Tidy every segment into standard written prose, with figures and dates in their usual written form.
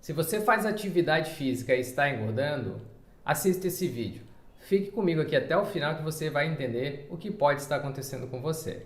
Se você faz atividade física e está engordando, assista esse vídeo. Fique comigo aqui até o final que você vai entender o que pode estar acontecendo com você.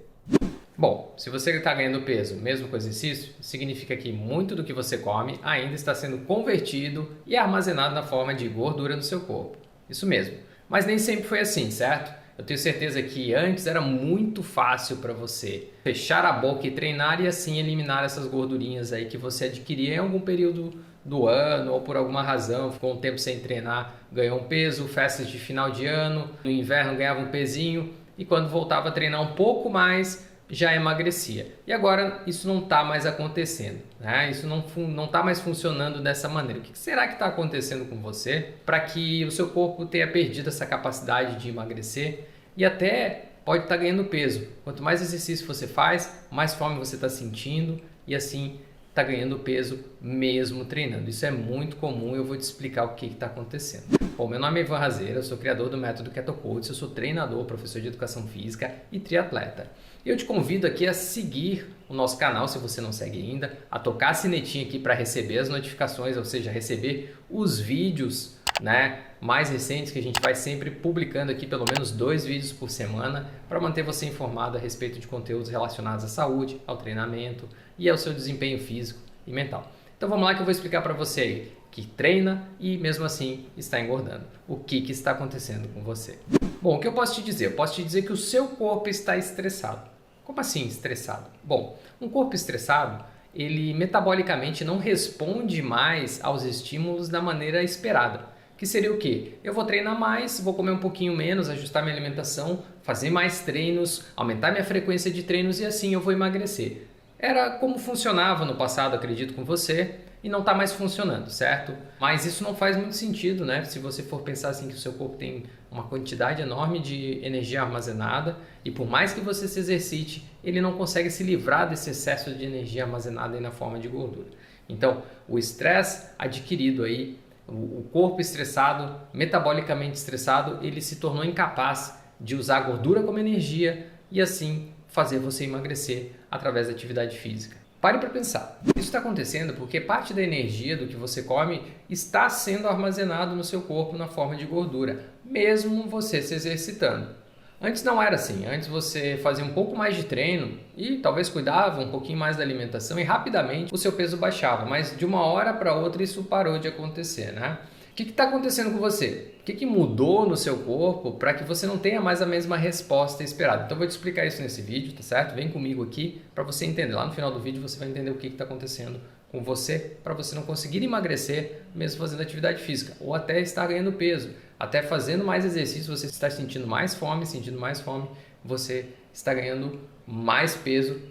Bom, se você está ganhando peso mesmo com exercício, significa que muito do que você come ainda está sendo convertido e armazenado na forma de gordura no seu corpo. Isso mesmo. Mas nem sempre foi assim, certo? Eu tenho certeza que antes era muito fácil para você fechar a boca e treinar e assim eliminar essas gordurinhas aí que você adquiria em algum período do ano ou por alguma razão, ficou um tempo sem treinar, ganhou um peso, festas de final de ano, no inverno ganhava um pezinho e quando voltava a treinar um pouco mais, já emagrecia. E agora isso não está mais acontecendo, né? Isso não está mais funcionando dessa maneira. O que será que está acontecendo com você para que o seu corpo tenha perdido essa capacidade de emagrecer e até pode estar ganhando peso? Quanto mais exercício você faz, mais fome você está sentindo e assim está ganhando peso mesmo treinando. Isso é muito comum e eu vou te explicar o que está acontecendo. Bom, meu nome é Ivan Razeira, eu sou criador do método Keto Coach, eu sou treinador, professor de educação física e triatleta. E eu te convido aqui a seguir o nosso canal, se você não segue ainda, a tocar a sinetinha aqui para receber as notificações, ou seja, receber os vídeos, né, mais recentes que a gente vai sempre publicando aqui, pelo menos 2 vídeos por semana, para manter você informado a respeito de conteúdos relacionados à saúde, ao treinamento e ao seu desempenho físico e mental. Então vamos lá que eu vou explicar para você aí que treina e mesmo assim está engordando. O que está acontecendo com você? Bom, o que eu posso te dizer? Eu posso te dizer que o seu corpo está estressado. Como assim estressado? Bom, um corpo estressado, ele metabolicamente não responde mais aos estímulos da maneira esperada. Que seria o quê? Eu vou treinar mais, vou comer um pouquinho menos, ajustar minha alimentação, fazer mais treinos, aumentar minha frequência de treinos e assim eu vou emagrecer. Era como funcionava no passado, acredito com você, e não está mais funcionando, certo? Mas isso não faz muito sentido, né? Se você for pensar assim que o seu corpo tem uma quantidade enorme de energia armazenada e por mais que você se exercite, ele não consegue se livrar desse excesso de energia armazenada aí na forma de gordura. Então, o estresse adquirido aí, o corpo estressado, metabolicamente estressado, ele se tornou incapaz de usar a gordura como energia e assim fazer você emagrecer através da atividade física. Pare para pensar. Isso está acontecendo porque parte da energia do que você come está sendo armazenado no seu corpo na forma de gordura, mesmo você se exercitando. Antes não era assim. Antes você fazia um pouco mais de treino e talvez cuidava um pouquinho mais da alimentação e rapidamente o seu peso baixava, mas de uma hora para outra isso parou de acontecer, né? O que está acontecendo com você? O que mudou no seu corpo para que você não tenha mais a mesma resposta esperada? Então eu vou te explicar isso nesse vídeo, tá certo? Vem comigo aqui para você entender. Lá no final do vídeo você vai entender o que está acontecendo com você para você não conseguir emagrecer mesmo fazendo atividade física ou até estar ganhando peso. Até fazendo mais exercício você está sentindo mais fome, você está ganhando mais peso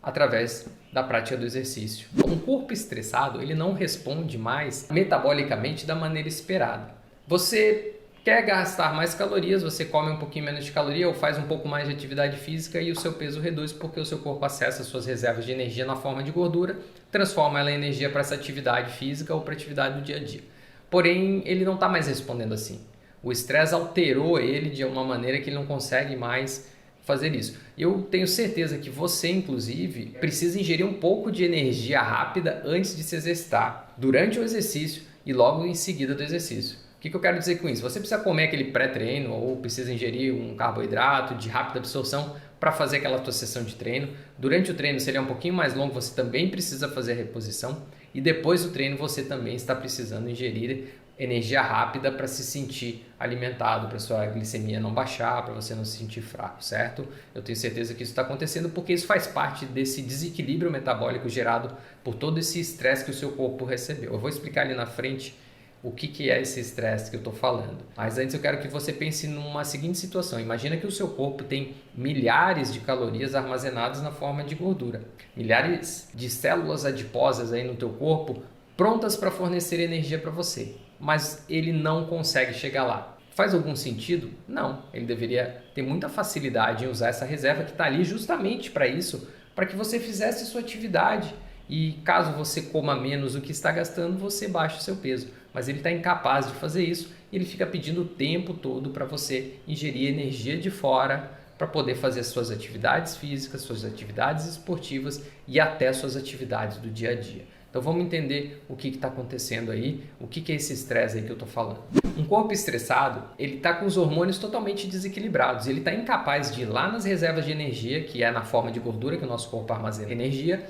através da prática do exercício. Um corpo estressado, ele não responde mais metabolicamente da maneira esperada. Você quer gastar mais calorias, você come um pouquinho menos de caloria ou faz um pouco mais de atividade física e o seu peso reduz porque o seu corpo acessa suas reservas de energia na forma de gordura, transforma ela em energia para essa atividade física ou para a atividade do dia a dia. Porém, ele não está mais respondendo assim. O estresse alterou ele de uma maneira que ele não consegue mais fazer isso. Eu tenho certeza que você, inclusive, precisa ingerir um pouco de energia rápida antes de se exercitar, durante o exercício e logo em seguida do exercício. O que eu quero dizer com isso? Você precisa comer aquele pré-treino ou precisa ingerir um carboidrato de rápida absorção para fazer aquela tua sessão de treino. Durante o treino, se ele é um pouquinho mais longo, você também precisa fazer a reposição. E depois do treino, você também está precisando ingerir energia rápida para se sentir alimentado, para sua glicemia não baixar, para você não se sentir fraco, certo? Eu tenho certeza que isso está acontecendo porque isso faz parte desse desequilíbrio metabólico gerado por todo esse estresse que o seu corpo recebeu. Eu vou explicar ali na frente o que é esse estresse que eu estou falando. Mas antes eu quero que você pense numa seguinte situação. Imagina que o seu corpo tem milhares de calorias armazenadas na forma de gordura. Milhares de células adiposas aí no teu corpo prontas para fornecer energia para você. Mas ele não consegue chegar lá. Faz algum sentido? Não. Ele deveria ter muita facilidade em usar essa reserva que está ali justamente para isso, para que você fizesse sua atividade. E caso você coma menos do que está gastando, você baixa o seu peso. Mas ele está incapaz de fazer isso e ele fica pedindo o tempo todo para você ingerir energia de fora para poder fazer as suas atividades físicas, suas atividades esportivas e até suas atividades do dia a dia. Então vamos entender o que está acontecendo aí, o que é esse estresse aí que eu estou falando. Um corpo estressado, ele está com os hormônios totalmente desequilibrados, ele está incapaz de ir lá nas reservas de energia, que é na forma de gordura que o nosso corpo armazena energia,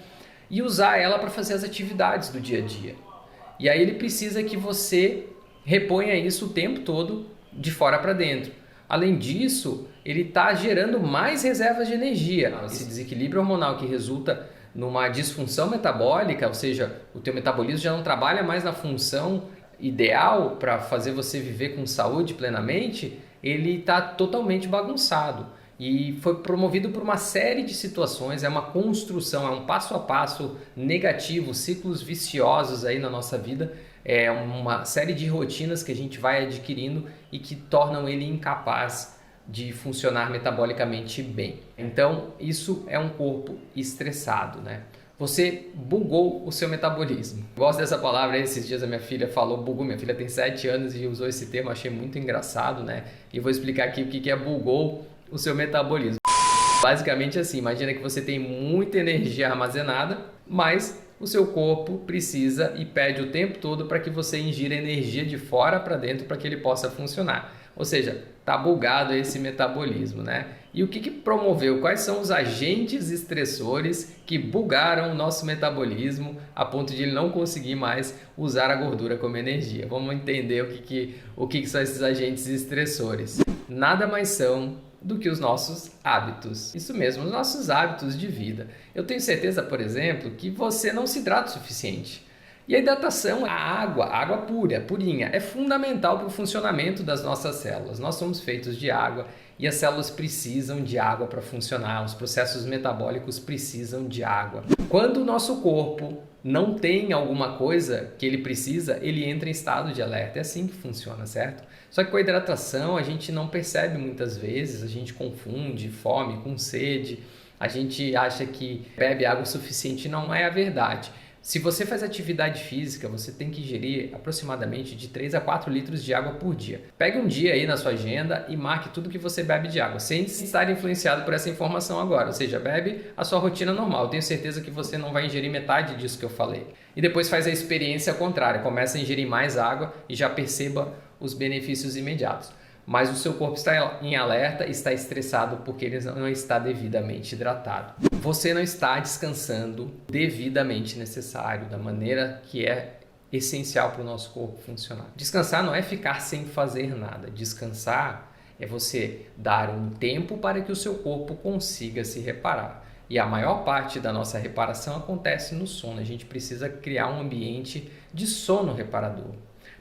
e usar ela para fazer as atividades do dia a dia. E aí ele precisa que você reponha isso o tempo todo de fora para dentro. Além disso, ele está gerando mais reservas de energia. Esse desequilíbrio hormonal que resulta numa disfunção metabólica, ou seja, o teu metabolismo já não trabalha mais na função ideal para fazer você viver com saúde plenamente, ele está totalmente bagunçado. E foi promovido por uma série de situações, é uma construção, é um passo a passo negativo, ciclos viciosos aí na nossa vida, é uma série de rotinas que a gente vai adquirindo e que tornam ele incapaz de funcionar metabolicamente bem. Então, isso é um corpo estressado, né? Você bugou o seu metabolismo. Gosto dessa palavra, esses dias a minha filha falou bugou. Minha filha tem 7 anos e usou esse termo, achei muito engraçado, né? E vou explicar aqui o que é bugou o seu metabolismo. Basicamente assim, imagina que você tem muita energia armazenada, mas o seu corpo precisa e pede o tempo todo para que você ingira energia de fora para dentro para que ele possa funcionar. Ou seja, está bugado esse metabolismo, né? E o que promoveu? Quais são os agentes estressores que bugaram o nosso metabolismo a ponto de ele não conseguir mais usar a gordura como energia? Vamos entender o que são esses agentes estressores. Nada mais são do que os nossos hábitos. Isso mesmo, os nossos hábitos de vida. Eu tenho certeza, por exemplo, que você não se hidrata o suficiente. E a hidratação, a água pura, purinha, é fundamental para o funcionamento das nossas células. Nós somos feitos de água e as células precisam de água para funcionar, os processos metabólicos precisam de água. Quando o nosso corpo não tem alguma coisa que ele precisa, ele entra em estado de alerta. É assim que funciona, certo? Só que com a hidratação a gente não percebe muitas vezes, a gente confunde fome com sede, a gente acha que bebe água o suficiente, não é a verdade. Se você faz atividade física, você tem que ingerir aproximadamente de 3 a 4 litros de água por dia. Pegue um dia aí na sua agenda e marque tudo que você bebe de água, sem estar influenciado por essa informação agora. Ou seja, bebe a sua rotina normal. Eu tenho certeza que você não vai ingerir metade disso que eu falei. E depois faz a experiência contrária. Começa a ingerir mais água e já perceba os benefícios imediatos. Mas o seu corpo está em alerta, está estressado porque ele não está devidamente hidratado. Você não está descansando devidamente necessário, da maneira que é essencial para o nosso corpo funcionar. Descansar não é ficar sem fazer nada. Descansar é você dar um tempo para que o seu corpo consiga se reparar. E a maior parte da nossa reparação acontece no sono. A gente precisa criar um ambiente de sono reparador.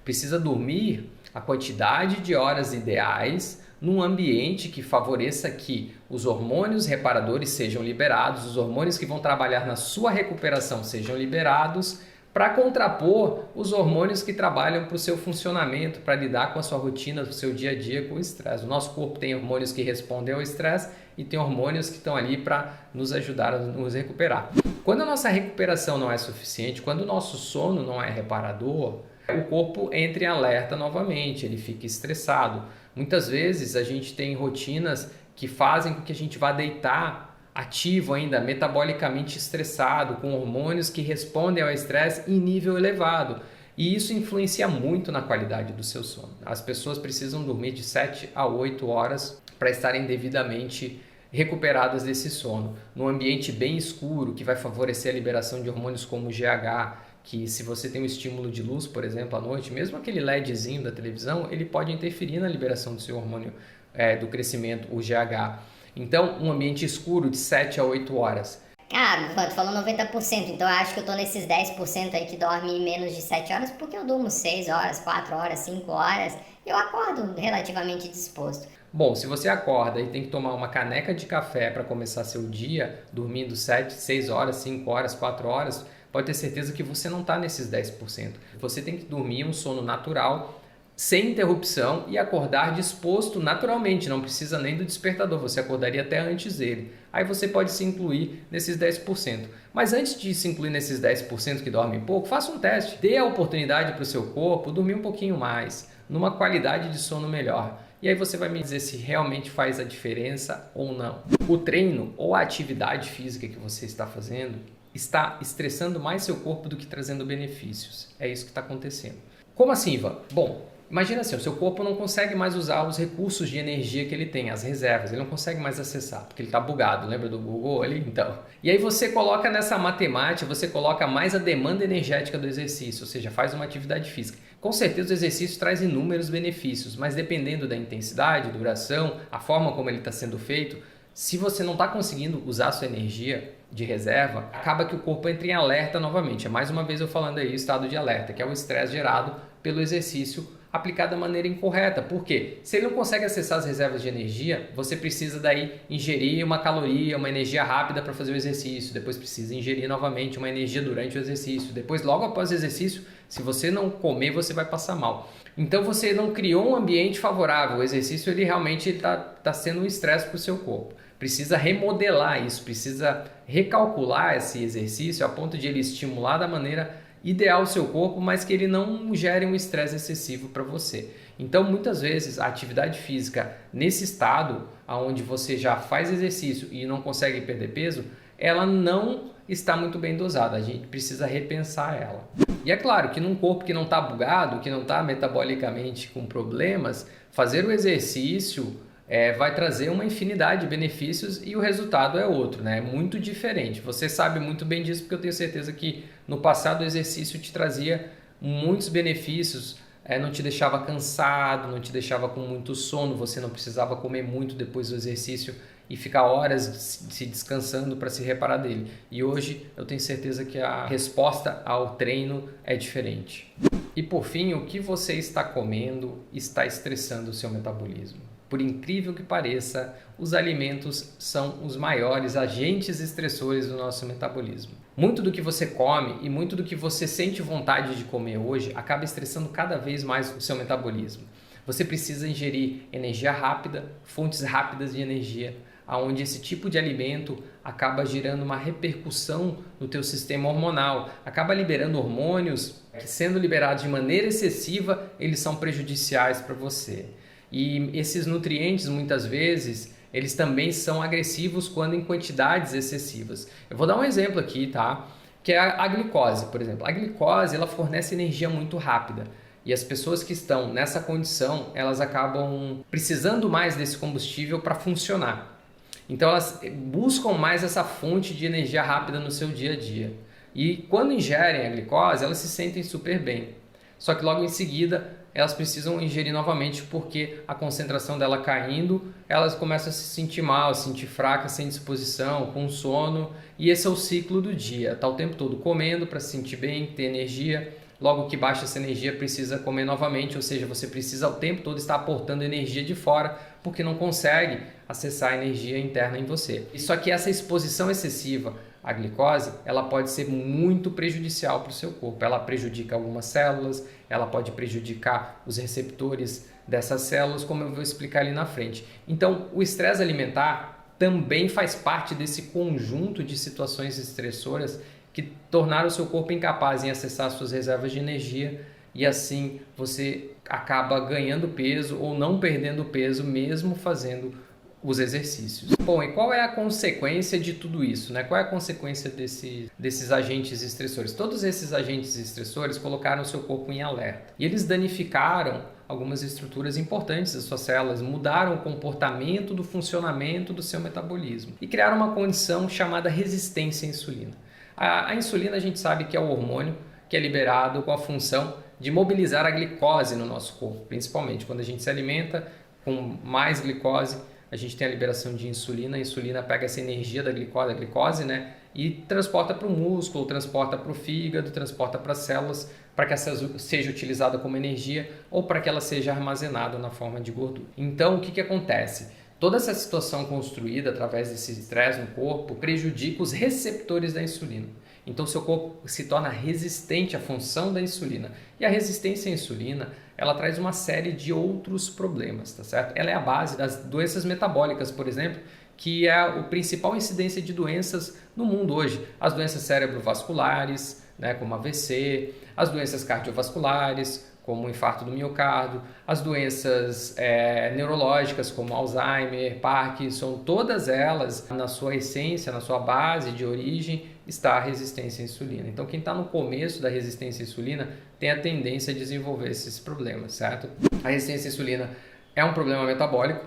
Precisa dormir a quantidade de horas ideais num ambiente que favoreça que os hormônios reparadores sejam liberados, os hormônios que vão trabalhar na sua recuperação sejam liberados, para contrapor os hormônios que trabalham para o seu funcionamento, para lidar com a sua rotina, do seu dia a dia com o estresse. O nosso corpo tem hormônios que respondem ao estresse e tem hormônios que estão ali para nos ajudar a nos recuperar. Quando a nossa recuperação não é suficiente, quando o nosso sono não é reparador, o corpo entra em alerta novamente, ele fica estressado. Muitas vezes a gente tem rotinas que fazem com que a gente vá deitar ativo ainda, metabolicamente estressado, com hormônios que respondem ao estresse em nível elevado. E isso influencia muito na qualidade do seu sono. As pessoas precisam dormir de 7 a 8 horas para estarem devidamente recuperadas desse sono. Num ambiente bem escuro, que vai favorecer a liberação de hormônios como o GH, que se você tem um estímulo de luz, por exemplo, à noite, mesmo aquele LEDzinho da televisão, ele pode interferir na liberação do seu hormônio do crescimento, o GH. Então, um ambiente escuro de 7 a 8 horas. Ah, tu falou 90%, então eu acho que eu tô nesses 10% aí que dorme menos de 7 horas, porque eu durmo 6 horas, 4 horas, 5 horas, eu acordo relativamente disposto. Bom, se você acorda e tem que tomar uma caneca de café para começar seu dia, dormindo 7, 6 horas, 5 horas, 4 horas, pode ter certeza que você não está nesses 10%. Você tem que dormir um sono natural, sem interrupção e acordar disposto naturalmente, não precisa nem do despertador, você acordaria até antes dele. Aí você pode se incluir nesses 10%. Mas antes de se incluir nesses 10% que dormem pouco, faça um teste. Dê a oportunidade para o seu corpo dormir um pouquinho mais, numa qualidade de sono melhor. E aí você vai me dizer se realmente faz a diferença ou não. O treino ou a atividade física que você está fazendo, está estressando mais seu corpo do que trazendo benefícios. É isso que está acontecendo. Como assim, Ivan? Bom, imagina assim, o seu corpo não consegue mais usar os recursos de energia que ele tem, as reservas, ele não consegue mais acessar, porque ele está bugado, lembra do Google ali? Então. E aí você coloca nessa matemática, você coloca mais a demanda energética do exercício, ou seja, faz uma atividade física. Com certeza o exercício traz inúmeros benefícios, mas dependendo da intensidade, duração, a forma como ele está sendo feito, se você não está conseguindo usar a sua energia de reserva, acaba que o corpo entra em alerta novamente. É mais uma vez eu falando aí, estado de alerta, que é o estresse gerado pelo exercício aplicado da maneira incorreta. Por quê? Se ele não consegue acessar as reservas de energia, você precisa daí ingerir uma caloria, uma energia rápida para fazer o exercício, depois precisa ingerir novamente uma energia durante o exercício, depois logo após o exercício, se você não comer, você vai passar mal. Então você não criou um ambiente favorável, o exercício ele realmente está sendo um estresse para o seu corpo. Precisa remodelar isso, precisa recalcular esse exercício a ponto de ele estimular da maneira ideal o seu corpo, mas que ele não gere um estresse excessivo para você. Então, muitas vezes, a atividade física nesse estado, onde você já faz exercício e não consegue perder peso, ela não está muito bem dosada, a gente precisa repensar ela. E é claro que num corpo que não está bugado, que não está metabolicamente com problemas, fazer o exercício vai trazer uma infinidade de benefícios e o resultado é outro, né? É muito diferente. Você sabe muito bem disso porque eu tenho certeza que no passado o exercício te trazia muitos benefícios, não te deixava cansado, não te deixava com muito sono, você não precisava comer muito depois do exercício e ficar horas se descansando para se reparar dele. E hoje eu tenho certeza que a resposta ao treino é diferente. E por fim, o que você está comendo está estressando o seu metabolismo. Por incrível que pareça, os alimentos são os maiores agentes estressores do nosso metabolismo. Muito do que você come e muito do que você sente vontade de comer hoje acaba estressando cada vez mais o seu metabolismo. Você precisa ingerir energia rápida, fontes rápidas de energia, onde esse tipo de alimento acaba gerando uma repercussão no teu sistema hormonal, acaba liberando hormônios que, sendo liberados de maneira excessiva, eles são prejudiciais para você. E esses nutrientes, muitas vezes, eles também são agressivos quando em quantidades excessivas. Eu vou dar um exemplo aqui, tá? Que é a glicose, por exemplo. A glicose, ela fornece energia muito rápida. E as pessoas que estão nessa condição, elas acabam precisando mais desse combustível para funcionar. Então, elas buscam mais essa fonte de energia rápida no seu dia a dia. E quando ingerem a glicose, elas se sentem super bem. Só que logo em seguida, elas precisam ingerir novamente porque a concentração dela caindo, elas começam a se sentir mal, se sentir fracas, sem disposição, com sono. E esse é o ciclo do dia. Está o tempo todo comendo para se sentir bem, ter energia. Logo que baixa essa energia, precisa comer novamente, ou seja, você precisa o tempo todo estar aportando energia de fora porque não consegue acessar a energia interna em você. Só que essa exposição excessiva à glicose, ela pode ser muito prejudicial para o seu corpo. Ela prejudica algumas células, ela pode prejudicar os receptores dessas células, como eu vou explicar ali na frente. Então, o estresse alimentar também faz parte desse conjunto de situações estressoras que tornaram o seu corpo incapaz em acessar suas reservas de energia e assim você acaba ganhando peso ou não perdendo peso mesmo fazendo os exercícios. Bom, e qual é a consequência de tudo isso, né? Qual é a consequência desses agentes estressores? Todos esses agentes estressores colocaram o seu corpo em alerta e eles danificaram algumas estruturas importantes das suas células, mudaram o comportamento do funcionamento do seu metabolismo e criaram uma condição chamada resistência à insulina. A insulina a gente sabe que é o hormônio que é liberado com a função de mobilizar a glicose no nosso corpo, principalmente quando a gente se alimenta com mais glicose, a gente tem a liberação de insulina, a insulina pega essa energia da glicose, né, e transporta para o músculo, transporta para o fígado, transporta para as células, para que essa seja utilizada como energia ou para que ela seja armazenada na forma de gordura. Então, o que acontece? Toda essa situação construída através desse estresse no corpo prejudica os receptores da insulina. Então, seu corpo se torna resistente à função da insulina. E a resistência à insulina, ela traz uma série de outros problemas, tá certo? Ela é a base das doenças metabólicas, por exemplo, que é a principal incidência de doenças no mundo hoje. As doenças cerebrovasculares, né, como AVC, as doenças cardiovasculares, como o infarto do miocárdio, as doenças neurológicas como Alzheimer, Parkinson, todas elas, na sua essência, na sua base de origem, está a resistência à insulina. Então, quem está no começo da resistência à insulina tem a tendência a desenvolver esses problemas, certo? A resistência à insulina é um problema metabólico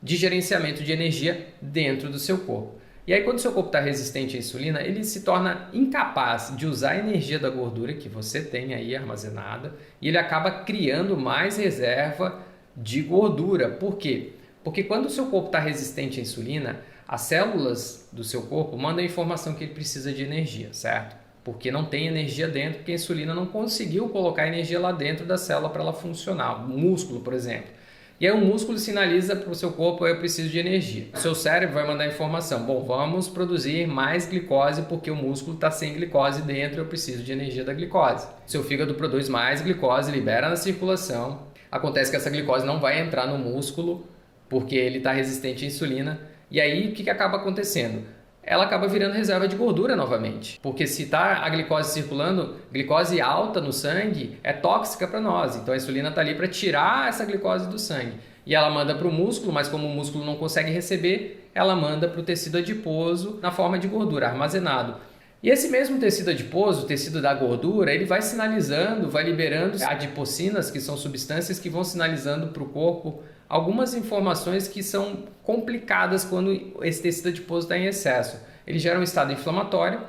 de gerenciamento de energia dentro do seu corpo. E aí, quando o seu corpo está resistente à insulina, ele se torna incapaz de usar a energia da gordura que você tem aí armazenada e ele acaba criando mais reserva de gordura. Por quê? Porque quando o seu corpo está resistente à insulina, as células do seu corpo mandam a informação que ele precisa de energia, certo? Porque não tem energia dentro, porque a insulina não conseguiu colocar energia lá dentro da célula para ela funcionar. O músculo, por exemplo. E aí o músculo sinaliza para o seu corpo: eu preciso de energia. O seu cérebro vai mandar informação: bom, vamos produzir mais glicose porque o músculo está sem glicose dentro, eu preciso de energia da glicose. Seu fígado produz mais glicose, libera na circulação. Acontece que essa glicose não vai entrar no músculo porque ele está resistente à insulina. E aí o que acaba acontecendo? Ela acaba virando reserva de gordura novamente. Porque se está a glicose circulando, glicose alta no sangue é tóxica para nós. Então a insulina está ali para tirar essa glicose do sangue. E ela manda para o músculo, mas como o músculo não consegue receber, ela manda para o tecido adiposo na forma de gordura, armazenado. E esse mesmo tecido adiposo, o tecido da gordura, ele vai sinalizando, vai liberando adipocinas, que são substâncias que vão sinalizando para o corpo algumas informações que são complicadas quando esse tecido adiposo está em excesso. Ele gera um estado inflamatório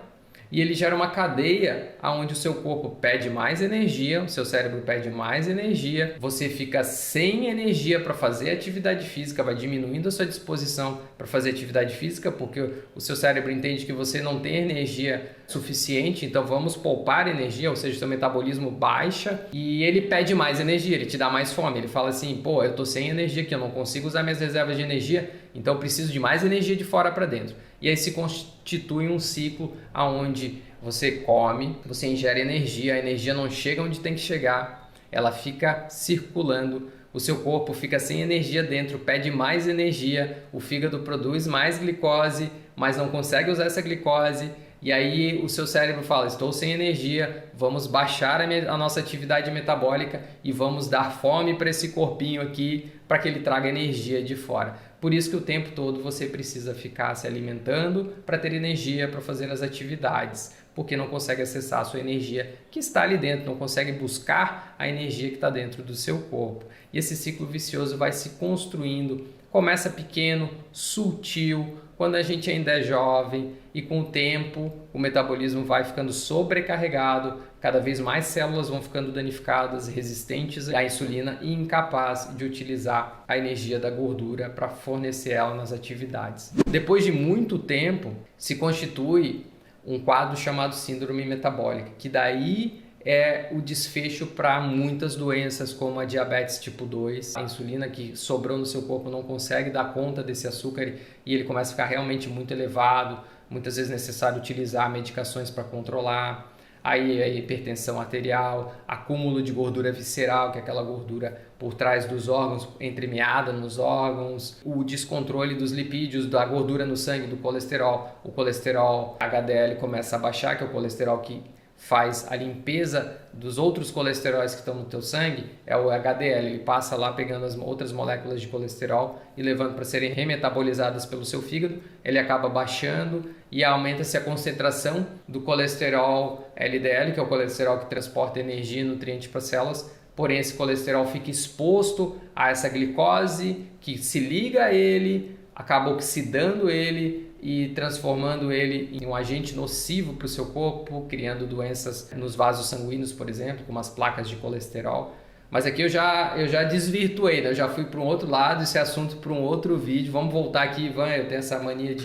e ele gera uma cadeia onde o seu corpo pede mais energia, o seu cérebro pede mais energia, você fica sem energia para fazer atividade física, vai diminuindo a sua disposição para fazer atividade física, porque o seu cérebro entende que você não tem energia suficiente, então vamos poupar energia, ou seja, o seu metabolismo baixa e ele pede mais energia, ele te dá mais fome, ele fala assim: pô, eu tô sem energia aqui, eu não consigo usar minhas reservas de energia, então eu preciso de mais energia de fora para dentro. E aí se constitui um ciclo onde você come, você ingere energia, a energia não chega onde tem que chegar, ela fica circulando, o seu corpo fica sem energia dentro, pede mais energia, o fígado produz mais glicose, mas não consegue usar essa glicose, e aí o seu cérebro fala: estou sem energia, vamos baixar a nossa atividade metabólica e vamos dar fome para esse corpinho aqui, para que ele traga energia de fora. Por isso que o tempo todo você precisa ficar se alimentando para ter energia para fazer as atividades, porque não consegue acessar a sua energia que está ali dentro, não consegue buscar a energia que está dentro do seu corpo. E esse ciclo vicioso vai se construindo, começa pequeno, sutil, quando a gente ainda é jovem, e com o tempo o metabolismo vai ficando sobrecarregado, cada vez mais células vão ficando danificadas, resistentes à insulina e incapazes de utilizar a energia da gordura para fornecer ela nas atividades. Depois de muito tempo, se constitui um quadro chamado síndrome metabólica, que daí é o desfecho para muitas doenças como a diabetes tipo 2, a insulina que sobrou no seu corpo não consegue dar conta desse açúcar e ele começa a ficar realmente muito elevado, muitas vezes é necessário utilizar medicações para controlar, aí a hipertensão arterial, acúmulo de gordura visceral, que é aquela gordura por trás dos órgãos, entremeada nos órgãos, o descontrole dos lipídios, da gordura no sangue, do colesterol, o colesterol HDL começa a baixar, que é o colesterol que faz a limpeza dos outros colesteróis que estão no teu sangue, é o HDL, ele passa lá pegando as outras moléculas de colesterol e levando para serem remetabolizadas pelo seu fígado, ele acaba baixando e aumenta-se a concentração do colesterol LDL, que é o colesterol que transporta energia e nutrientes para as células, porém esse colesterol fica exposto a essa glicose que se liga a ele, acaba oxidando ele e transformando ele em um agente nocivo para o seu corpo, criando doenças nos vasos sanguíneos, por exemplo, como as placas de colesterol. Mas aqui eu já desvirtuei, né? Eu já fui para um outro lado, esse assunto para um outro vídeo. Vamos voltar aqui, Ivan, eu tenho essa mania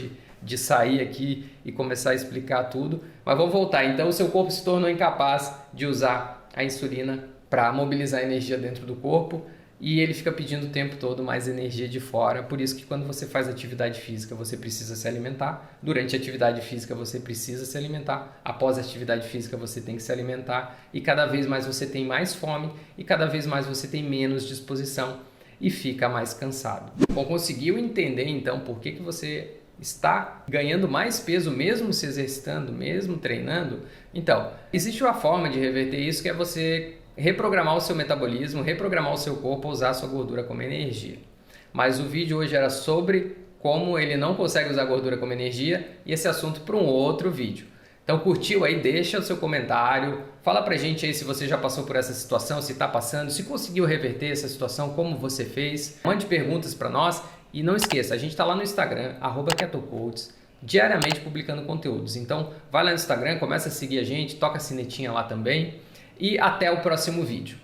de sair aqui e começar a explicar tudo. Mas vamos voltar. Então o seu corpo se tornou incapaz de usar a insulina para mobilizar a energia dentro do corpo, e ele fica pedindo o tempo todo mais energia de fora. Por isso que quando você faz atividade física, você precisa se alimentar. Durante a atividade física, você precisa se alimentar. Após a atividade física, você tem que se alimentar. E cada vez mais você tem mais fome e cada vez mais você tem menos disposição e fica mais cansado. Bom, conseguiu entender então por que você está ganhando mais peso mesmo se exercitando, mesmo treinando? Então, existe uma forma de reverter isso, que é você reprogramar o seu metabolismo, reprogramar o seu corpo a usar a sua gordura como energia. Mas o vídeo hoje era sobre como ele não consegue usar a gordura como energia, e esse assunto para um outro vídeo. Então curtiu aí, deixa o seu comentário, fala pra gente aí se você já passou por essa situação, se tá passando, se conseguiu reverter essa situação, como você fez. Mande perguntas para nós e não esqueça, a gente tá lá no Instagram, @KetoCoaches, diariamente publicando conteúdos. Então vai lá no Instagram, começa a seguir a gente, toca a sinetinha lá também e até o próximo vídeo.